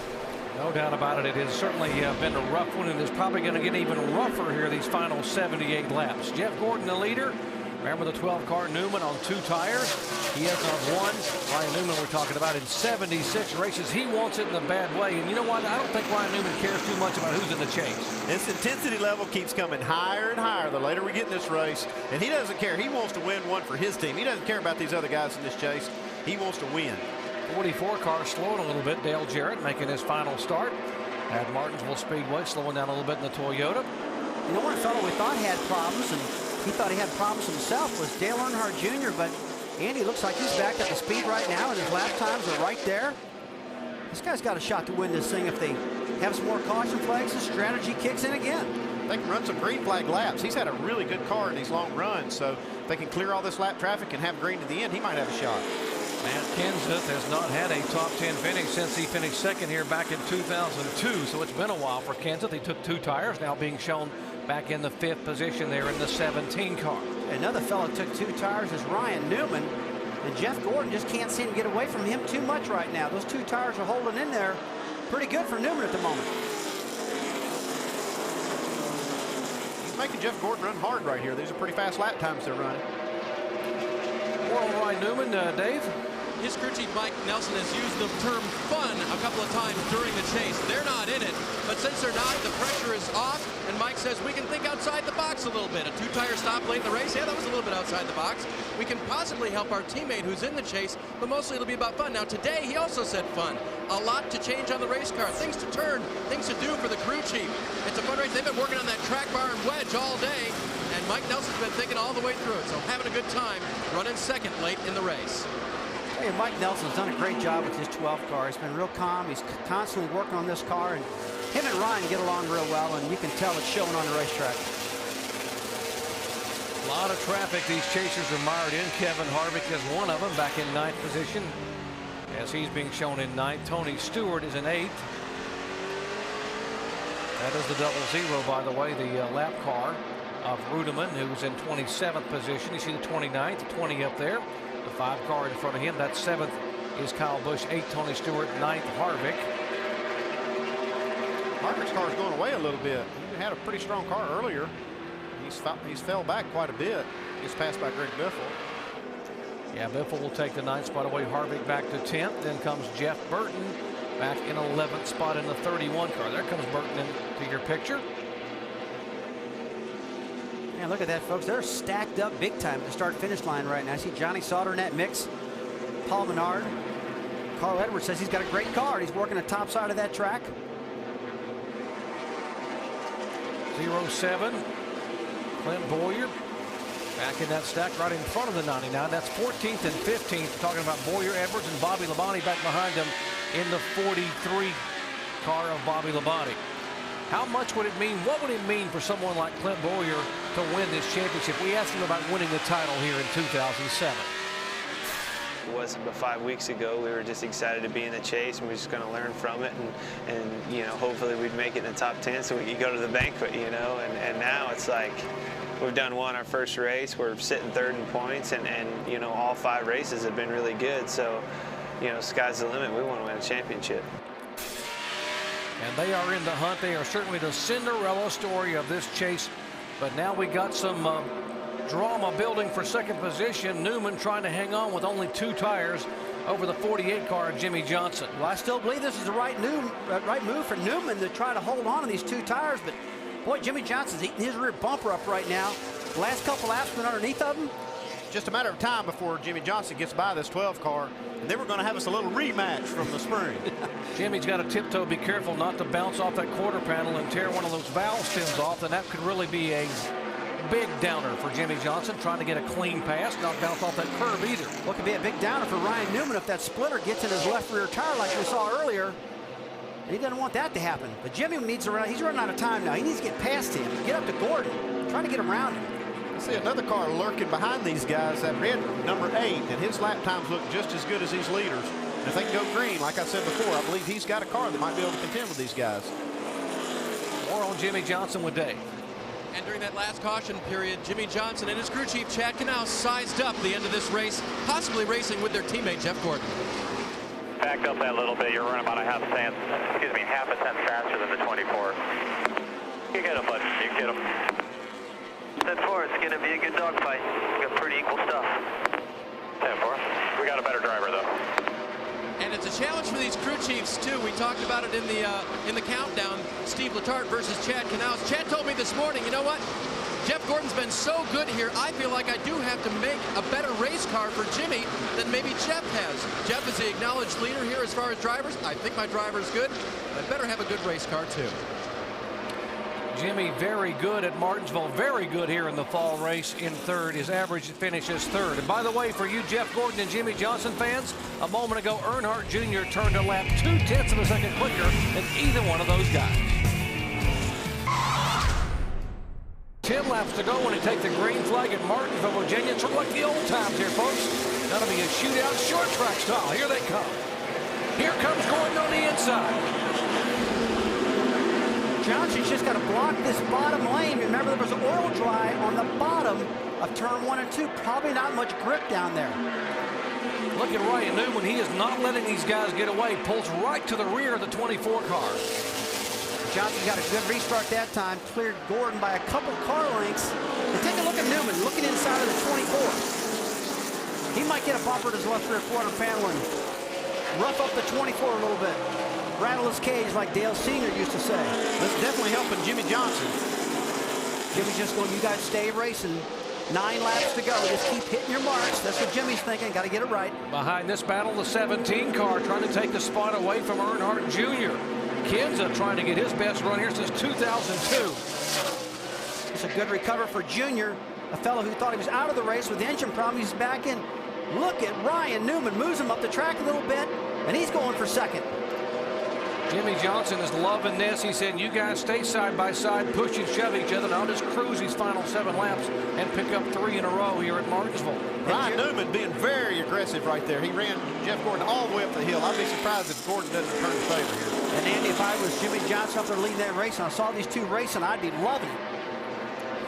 No doubt about it. It has certainly been a rough one, and it's probably going to get even rougher here these final 78 laps. Jeff Gordon, the leader. Remember the 12-car Newman on 2 tires. He has on 1. Ryan Newman we're talking about in 76 races. He wants it in a bad way. And you know what? I don't think Ryan Newman cares too much about who's in the chase. This intensity level keeps coming higher and higher the later we get in this race. And he doesn't care. He wants to win one for his team. He doesn't care about these other guys in this chase. He wants to win. 44 car slowing a little bit. Dale Jarrett making his final start at Martinsville Speedway, slowing down a little bit in the Toyota. You know, one fellow we thought had problems, and he thought he had problems himself, was Dale Earnhardt Jr., but Andy looks like he's back at the speed right now, and his lap times are right there. This guy's got a shot to win this thing if they have some more caution flags. The strategy kicks in again. They can run some green flag laps. He's had a really good car in these long runs, so if they can clear all this lap traffic and have green to the end, he might have a shot. Matt Kenseth has not had a top 10 finish since he finished second here back in 2002, so it's been a while for Kenseth. He took 2 tires, now being shown back in the 5th position there in the 17 car. Another fellow took 2 tires is Ryan Newman, and Jeff Gordon just can't seem to get away from him too much right now. Those 2 tires are holding in there pretty good for Newman at the moment. He's making Jeff Gordon run hard right here. These are pretty fast lap times they're running. More on Ryan Newman, Dave. His crew chief Mike Nelson has used the term fun a couple of times during the chase. They're not in it, but since they're not, the pressure is off, and Mike says we can think outside the box a little bit. A 2-tire stop late in the race, yeah, that was a little bit outside the box. We can possibly help our teammate who's in the chase, but mostly it'll be about fun. Now today, he also said fun. A lot to change on the race car, things to turn, things to do for the crew chief. It's a fun race. They've been working on that track bar and wedge all day, and Mike Nelson's been thinking all the way through it, so having a good time running second late in the race. Hey, Mike Nelson's done a great job with his 12 car. He's been real calm. He's constantly working on this car, and him and Ryan get along real well, and you can tell it's showing on the racetrack. A lot of traffic these chasers are mired in. Kevin Harvick is one of them, back in 9th position, as he's being shown in 9th. Tony Stewart is in 8th. That is the 00, by the way, the lap car of Rudeman, who's in 27th position. You see the 29th, the 20 up there. The 5 car in front of him. That 7th is Kyle Busch, 8th Tony Stewart, 9th Harvick. Harvick's car is going away a little bit. He had a pretty strong car earlier. He's fell back quite a bit. Gets passed by Greg Biffle. Yeah, Biffle will take the 9th spot away. Harvick back to 10th. Then comes Jeff Burton back in 11th spot in the 31 car. There comes Burton into your picture. Man, look at that, folks. They're stacked up big time at the start-finish line right now. I see Johnny Sauter in that mix. Paul Menard. Carl Edwards says he's got a great car. He's working the top side of that track. 07. Clint Boyer back in that stack right in front of the 99. That's 14th and 15th. Talking about Boyer, Edwards, and Bobby Labonte back behind them in the 43 car of Bobby Labonte. How much would it mean? What would it mean for someone like Clint Boyer to win this championship? We asked him about winning the title here in 2007. It wasn't but 5 weeks ago. We were just excited to be in the chase, and we were just going to learn from it, and you know, hopefully we'd make it in the top 10 so we could go to the banquet, you know. And now it's like we've won our first race. We're sitting 3rd in points, and you know, all 5 races have been really good. So, you know, sky's the limit. We want to win a championship. And they are in the hunt. They are certainly the Cinderella story of this chase. But now we got some drama building for second position. Newman trying to hang on with only 2 tires over the 48 car of Jimmy Johnson. Well, I still believe this is the right move for Newman to try to hold on to these 2 tires, but boy, Jimmy Johnson's eating his rear bumper up right now. The last couple laps been underneath of him. Just a matter of time before Jimmy Johnson gets by this 12 car, and then we're going to have us a little rematch from the spring. Jimmy's got to tiptoe, be careful not to bounce off that quarter panel and tear one of those valve stems off, and that could really be a big downer for Jimmy Johnson, trying to get a clean pass, not bounce off that curb either. Well, it could be a big downer for Ryan Newman if that splitter gets in his left rear tire like we saw earlier. He doesn't want that to happen. But Jimmy needs to run. He's running out of time now. He needs to get past him, get up to Gordon, trying to get around him. I see another car lurking behind these guys, that red number 8, and his lap times look just as good as these leaders. And if they can go green, like I said before, I believe he's got a car that might be able to contend with these guys. More on Jimmy Johnson with Dave. And during that last caution period, Jimmy Johnson and his crew chief Chad Knaus sized up the end of this race, possibly racing with their teammate Jeff Gordon. Backed up that little bit. You're running about half a cent faster than the 24. You get him, bud. You get him. That 4, it's going to be a good dogfight. We got pretty equal stuff. 10-4. We got a better driver, though. And it's a challenge for these crew chiefs too. We talked about it in the countdown. Steve Letarte versus Chad Knaus. Chad told me this morning, you know what? Jeff Gordon's been so good here, I feel like I do have to make a better race car for Jimmy than maybe Jeff has. Jeff is the acknowledged leader here as far as drivers. I think my driver is good. I better have a good race car too. Jimmy very good at Martinsville, very good here in the fall race in 3rd. His average finish is 3rd. And by the way, for you Jeff Gordon and Jimmy Johnson fans, a moment ago Earnhardt Jr. turned a lap 0.2 of a second quicker than either one of those guys. 10 laps to go when he takes the green flag at Martinsville, Virginia. It's sort of like the old times here, folks. That'll be a shootout short track style. Here they come. Here comes Gordon on the inside. Johnson's just got to block this bottom lane. Remember, there was an oil dry on the bottom of turn 1 and 2. Probably not much grip down there. Look at Ryan Newman. He is not letting these guys get away. Pulls right to the rear of the 24 car. Johnson got a good restart that time. Cleared Gordon by a couple car lengths. And take a look at Newman looking inside of the 24. He might get a bumper to his left rear quarter panel and rough up the 24 a little bit. Rattle his cage like Dale Sr. used to say. That's definitely helping Jimmy Johnson. Jimmy's just going, you guys stay racing. 9 laps to go. Just keep hitting your marks. That's what Jimmy's thinking. Got to get it right. Behind this battle, the 17 car trying to take the spot away from Earnhardt Jr. Kinza trying to get his best run here since 2002. It's a good recover for Junior, a fellow who thought he was out of the race with the engine problem. He's back in. Look at Ryan Newman. Moves him up the track a little bit, and he's going for 2nd. Jimmy Johnson is loving this. He said, you guys stay side by side, push and shove each other, and I'll just cruise these final 7 laps and pick up 3 in a row here at Martinsville. Ryan Newman being very aggressive right there. He ran Jeff Gordon all the way up the hill. I'd be surprised if Gordon doesn't return the favor here. And Andy, if I was Jimmy Johnson up there leading that race and I saw these 2 racing, I'd be loving it.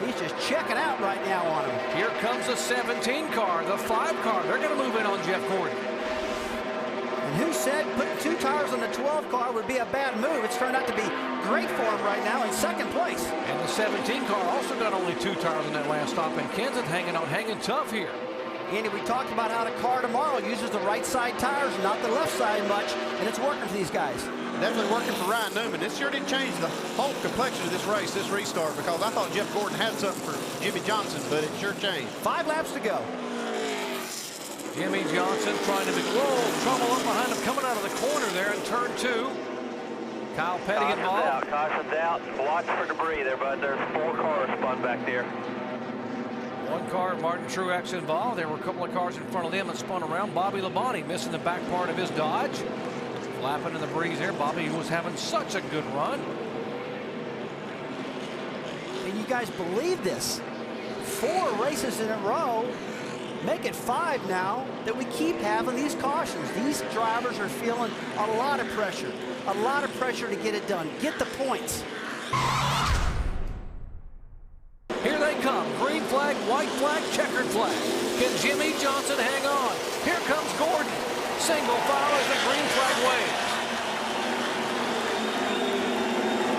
He's just checking out right now on him. Here comes the 17 car, the 5 car. They're going to move in on Jeff Gordon. And who said putting 2 tires on the 12 car would be a bad move? It's turned out to be great for him right now in 2nd place. And the 17 car also got only 2 tires on that last stop, and Kenseth hanging tough here. Andy, we talked about how the car tomorrow uses the right side tires, not the left side much, and it's working for these guys. Definitely working for Ryan Newman. This sure did change the whole complexion of this race, this restart, because I thought Jeff Gordon had something for Jimmy Johnson, but it sure changed. 5 laps to go. Jimmy Johnson trying to be, whoa, trouble up behind him coming out of the corner there in turn 2. Kyle Petty involved. Caution's out. Watch for debris there, bud. There's 4 cars spun back there. 1 car, Martin Truex involved. There were a couple of cars in front of them that spun around. Bobby Labonte missing the back part of his Dodge. Flapping in the breeze there. Bobby was having such a good run. Can you guys believe this? 4 races in a row. Make it 5 now that we keep having these cautions. These drivers are feeling a lot of pressure. A lot of pressure to get it done. Get the points. Here they come. Green flag, white flag, checkered flag. Can Jimmy Johnson hang on? Here comes Gordon. Single file as the green flag waves.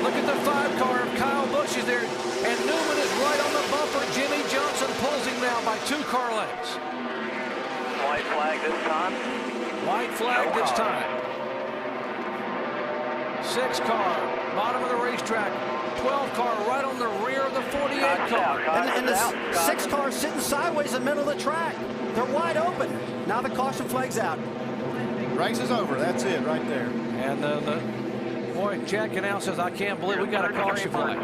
Look at the 5 car of Kyle Busch is there. And Newman is right on the bumper. Jimmy Johnson pulls him now by 2 car lengths. White flag this time. White flag this time. 6 car, bottom of the racetrack. 12 car right on the rear of the 48 car. And the 6 car sitting sideways in the middle of the track. They're wide open. Now the caution flag's out. Race is over. That's it right there. And boy, Chad Canal says, I can't believe we got a caution flag.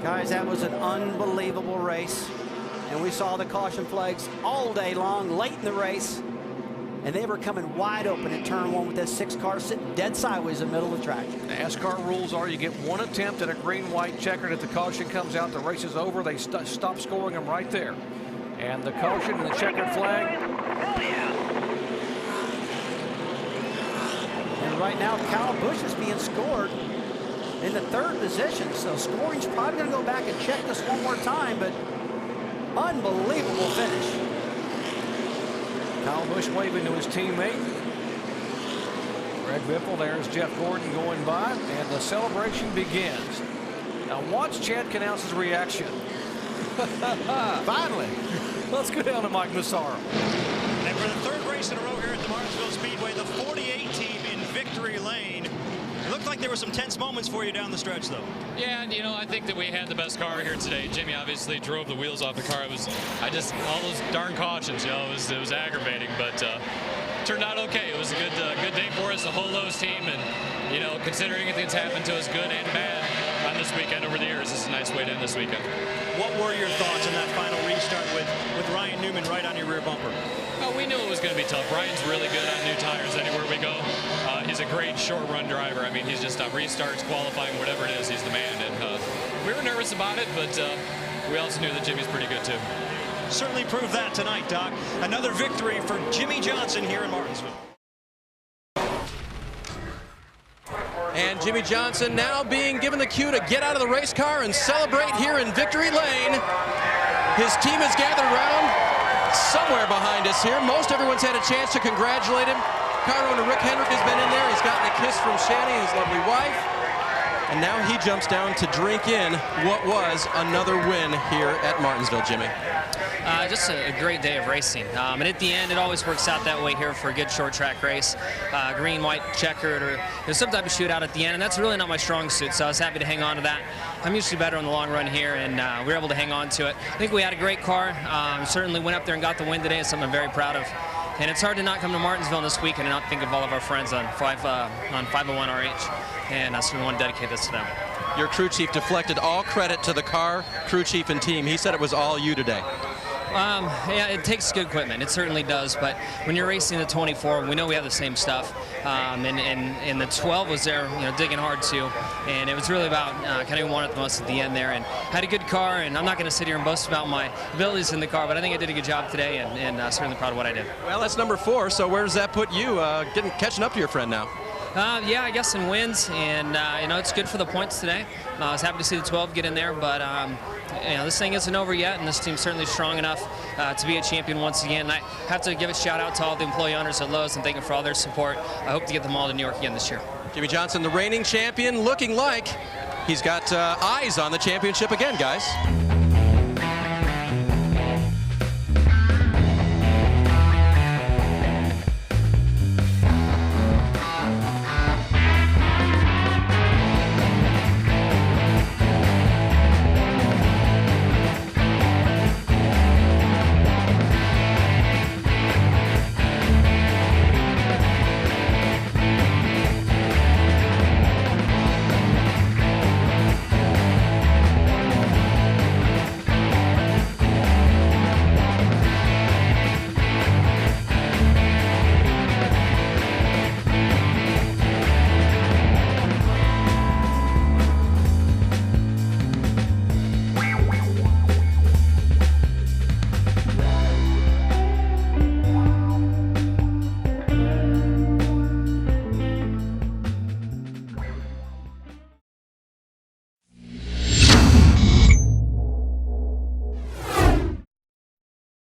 Guys, that was an unbelievable race. And we saw the caution flags all day long, late in the race. And they were coming wide open in turn 1 with that 6 car sitting dead sideways in the middle of the track. NASCAR rules are you get 1 attempt at a green-white checker. If the caution comes out, the race is over. They stop scoring them right there. And the caution and the checkered flag. And right now, Kyle Busch is being scored in the 3rd position. So scoring's probably going to go back and check this one more time, but unbelievable finish. Kyle Busch waving to his teammate. Greg Biffle, there's Jeff Gordon going by, and the celebration begins. Now watch Chad Canals' reaction. Finally. Let's go down to Mike Massaro. And for the 3rd race in a row here at the Martinsville Speedway, the 48 team in victory lane. It looked like there were some tense moments for you down the stretch, though. Yeah, and I think that we had the best car here today. Jimmy obviously drove the wheels off the car. All those darn cautions, it was aggravating, but turned out okay. It was a good day for us, the whole Lowe's team, and considering everything's happened to us, good and bad, on this weekend over the years, this is a nice way to end this weekend. What were your thoughts on that final restart with Ryan Newman right on your rear bumper? Oh, we knew it was going to be tough. Ryan's really good on new tires anywhere we go. He's a great short-run driver. I mean, he's just on restarts, qualifying, whatever it is, he's the man. And we were nervous about it, but we also knew that Jimmy's pretty good, too. Certainly proved that tonight, Doc. Another victory for Jimmy Johnson here in Martinsville. And Jimmy Johnson now being given the cue to get out of the race car and celebrate here in victory lane. His team has gathered around somewhere behind us here. Most everyone's had a chance to congratulate him. Car owner Rick Hendrick has been in there. He's gotten a kiss from Shani, his lovely wife. And now he jumps down to drink in what was another win here at Martinsville, Jimmy. Just a great day of racing. And at the end, it always works out that way here for a good short track race. Green, white, checkered, or there's some type of shootout at the end, and that's really not my strong suit, so I was happy to hang on to that. I'm usually better in the long run here, and we were able to hang on to it. I think we had a great car. Certainly went up there and got the win today. It's something I'm very proud of. And it's hard to not come to Martinsville this weekend and not think of all of our friends on 501 RH, and I certainly want to dedicate this to them. Your crew chief deflected all credit to the car, crew chief, and team. He said it was all you today. Yeah, it takes good equipment. It certainly does. But when you're racing the 24, we know we have the same stuff. And the 12 was there, digging hard too. And it was really about kind of wanted the most at the end there. And had a good car. And I'm not going to sit here and boast about my abilities in the car, but I think I did a good job today, and certainly proud of what I did. Well, that's number 4. So where does that put you? Catching up to your friend now. Yeah, I guess in wins, and it's good for the points today. I was happy to see the 12 get in there, but this thing isn't over yet, and this team's certainly strong enough to be a champion once again. And I have to give a shout out to all the employee owners at Lowe's and thank them for all their support. I hope to get them all to New York again this year. Jimmy Johnson, the reigning champion, looking like he's got eyes on the championship again, guys.